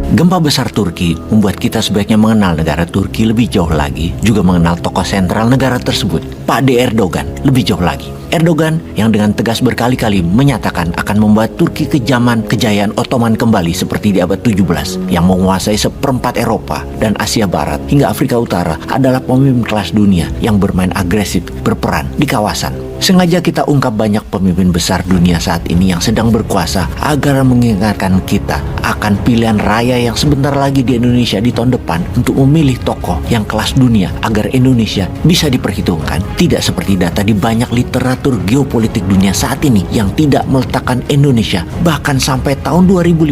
Gempa besar Turki membuat kita sebaiknya mengenal negara Turki lebih jauh lagi, juga mengenal tokoh sentral negara tersebut, Pak D. Erdogan, lebih jauh lagi. Erdogan yang dengan tegas berkali-kali menyatakan akan membawa Turki ke zaman kejayaan Ottoman kembali seperti di abad 17 yang menguasai seperempat Eropa dan Asia Barat hingga Afrika Utara adalah pemimpin kelas dunia yang bermain agresif berperan di kawasan. Sengaja kita ungkap banyak pemimpin besar dunia saat ini yang sedang berkuasa agar mengingatkan kita akan pilihan raya yang sebentar lagi di Indonesia di tahun depan untuk memilih tokoh yang kelas dunia agar Indonesia bisa diperhitungkan, tidak seperti data di banyak literatur geopolitik dunia saat ini yang tidak meletakkan Indonesia bahkan sampai tahun 2050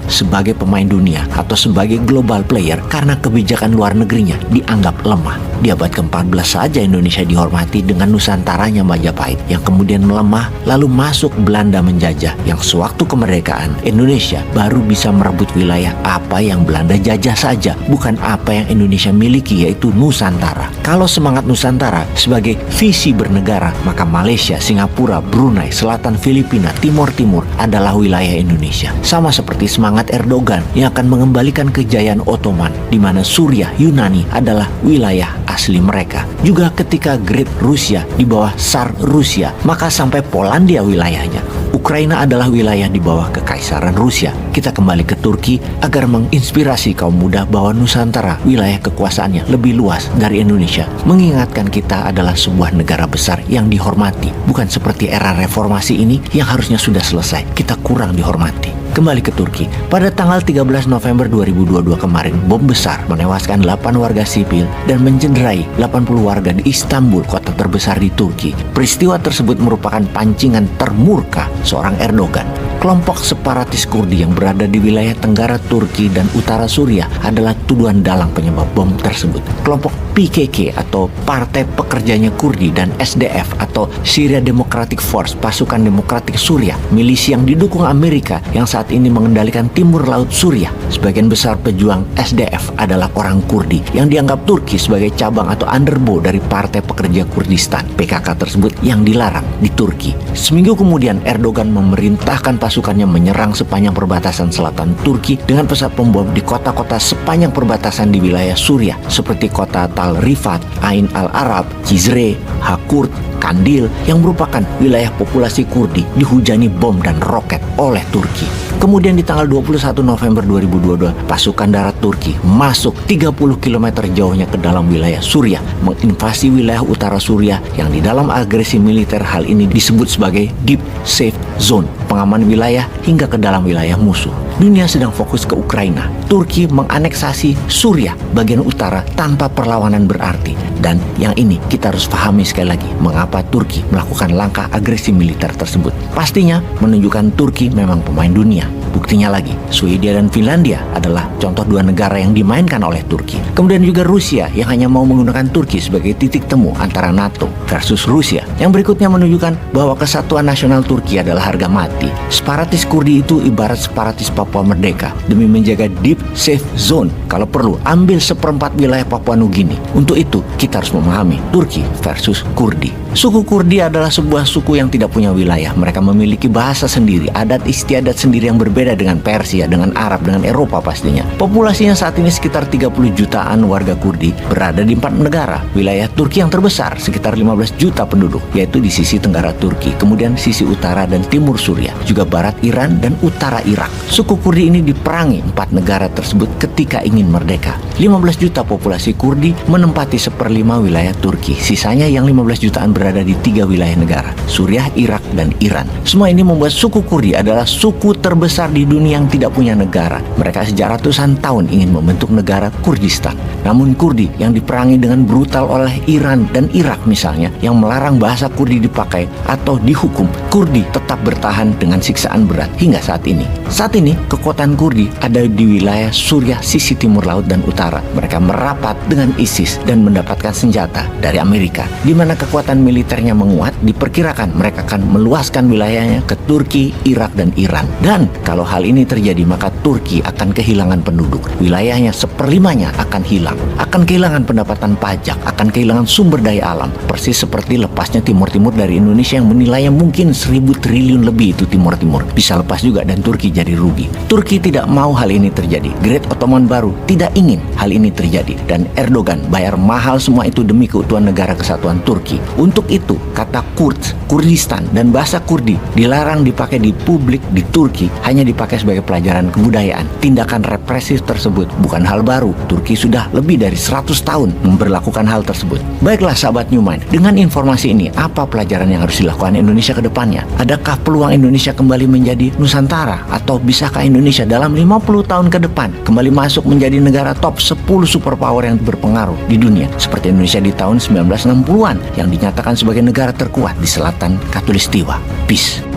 sebagai pemain dunia atau sebagai global player karena kebijakan luar negerinya dianggap lemah. Di abad ke-14 saja Indonesia dihormati dengan Nusantaranya Majapahit yang kemudian melemah lalu masuk Belanda menjajah, yang sewaktu kemerdekaan Indonesia baru bisa merebut wilayah apa yang Belanda jajah saja, bukan apa yang Indonesia miliki, yaitu Nusantara. Kalau semangat Nusantara sebagai visi bernegara, maka Malaysia, Singapura, Brunei, Selatan Filipina, Timur adalah wilayah Indonesia. Sama seperti semangat Erdogan yang akan mengembalikan kejayaan Ottoman, di mana Suriah, Yunani adalah wilayah asli mereka. Juga ketika Great Rusia di bawah Tsar Rusia, maka sampai Polandia wilayahnya. Ukraina adalah wilayah di bawah Kekaisaran Rusia. Kita kembali ke Turki agar menginspirasi kaum muda bahwa Nusantara wilayah kekuasaannya lebih luas dari Indonesia. Mengingatkan kita adalah sebuah negara besar yang dihormati, bukan seperti era reformasi ini yang harusnya sudah selesai. Kita kurang dihormati. Kembali ke Turki, pada tanggal 13 November 2022 kemarin, bom besar menewaskan 8 warga sipil dan mencederai 80 warga di Istanbul, kota terbesar di Turki. Peristiwa tersebut merupakan pancingan termurka seorang Erdogan. Kelompok separatis Kurdi yang berada di wilayah tenggara Turki dan utara Suriah adalah tuduhan dalang penyebab bom tersebut. Kelompok PKK atau Partai Pekerjanya Kurdi dan SDF atau Syria Democratic Force, pasukan demokratik Suriah, milisi yang didukung Amerika yang saat ini mengendalikan timur laut Suriah. Sebagian besar pejuang SDF adalah orang Kurdi yang dianggap Turki sebagai cabang atau underbow dari Partai Pekerja Kurdistan, PKK tersebut yang dilarang di Turki. Seminggu kemudian Erdogan memerintahkan pasukannya menyerang sepanjang perbatasan selatan Turki dengan pesawat pembom di kota-kota sepanjang perbatasan di wilayah Suriah seperti kota Tal Rifat, Ain al-Arab, Cizre, Hakurt, Kandil yang merupakan wilayah populasi Kurdi dihujani bom dan roket oleh Turki. Kemudian di tanggal 21 November 2022, pasukan darat Turki masuk 30 km jauhnya ke dalam wilayah Suriah, menginvasi wilayah utara Suriah yang di dalam agresi militer hal ini disebut sebagai Deep Safe Zone, pengaman wilayah hingga ke dalam wilayah musuh. Dunia sedang fokus ke Ukraina. Turki menganeksasi Suriah bagian utara tanpa perlawanan berarti. Dan yang ini kita harus pahami sekali lagi mengapa Turki melakukan langkah agresi militer tersebut. Pastinya menunjukkan Turki memang pemain dunia. Buktinya lagi, Swedia dan Finlandia adalah contoh dua negara yang dimainkan oleh Turki. Kemudian juga Rusia yang hanya mau menggunakan Turki sebagai titik temu antara NATO versus Rusia. Yang berikutnya menunjukkan bahwa kesatuan nasional Turki adalah harga mati. Separatis Kurdi itu ibarat separatis Papua Merdeka. Demi menjaga Deep Safe Zone, kalau perlu ambil seperempat wilayah Papua Nugini. Untuk itu kita harus memahami Turki versus Kurdi. Suku Kurdi adalah sebuah suku yang tidak punya wilayah. Mereka memiliki bahasa sendiri, adat istiadat sendiri yang berbeda dengan Persia, dengan Arab, dengan Eropa pastinya. Populasinya saat ini sekitar 30 jutaan warga Kurdi berada di 4 negara. Wilayah Turki yang terbesar sekitar 15 juta penduduk, yaitu di sisi tenggara Turki, kemudian sisi utara dan timur Suriah, juga barat Iran dan utara Irak. Suku Kurdi ini diperangi 4 negara tersebut ketika ingin merdeka. 15 juta populasi Kurdi menempati 1/5 wilayah Turki. Sisanya yang 15 jutaan berada di 3 wilayah negara, Suriah, Irak, dan Iran. Semua ini membuat suku Kurdi adalah suku terbesar di dunia yang tidak punya negara. Mereka sejak ratusan tahun ingin membentuk negara Kurdistan. Namun Kurdi yang diperangi dengan brutal oleh Iran dan Irak misalnya, yang melarang bahasa Kurdi dipakai atau dihukum, Kurdi tetap bertahan dengan siksaan berat hingga saat ini. Saat ini kekuatan Kurdi ada di wilayah Suriah sisi timur laut dan utara Nusantara. Mereka merapat dengan ISIS dan mendapatkan senjata dari Amerika. Di mana kekuatan militernya menguat, diperkirakan mereka akan meluaskan wilayahnya ke Turki, Irak, dan Iran. Dan kalau hal ini terjadi, maka Turki akan kehilangan penduduk. Wilayahnya seperlimanya akan hilang. Akan kehilangan pendapatan pajak, akan kehilangan sumber daya alam. Persis seperti lepasnya Timur Timur dari Indonesia yang menilainya mungkin 1.000 triliun lebih itu Timur Timur. Bisa lepas juga dan Turki jadi rugi. Turki tidak mau hal ini terjadi. Great Ottoman baru tidak ingin hal ini terjadi. Dan Erdogan bayar mahal semua itu demi keutuhan negara kesatuan Turki. Untuk itu, kata Kurds, Kurdistan, dan bahasa Kurdi dilarang dipakai di publik di Turki, hanya dipakai sebagai pelajaran kebudayaan. Tindakan represif tersebut bukan hal baru. Turki sudah lebih dari 100 tahun memberlakukan hal tersebut. Baiklah sahabat Newmind, dengan informasi ini, apa pelajaran yang harus dilakukan Indonesia ke depannya? Adakah peluang Indonesia kembali menjadi Nusantara? Atau bisakah Indonesia dalam 50 tahun ke depan kembali masuk menjadi negara top 10 superpower yang berpengaruh di dunia? Seperti Indonesia di tahun 1960-an yang dinyatakan sebagai negara terkuat di selatan Khatulistiwa. Peace.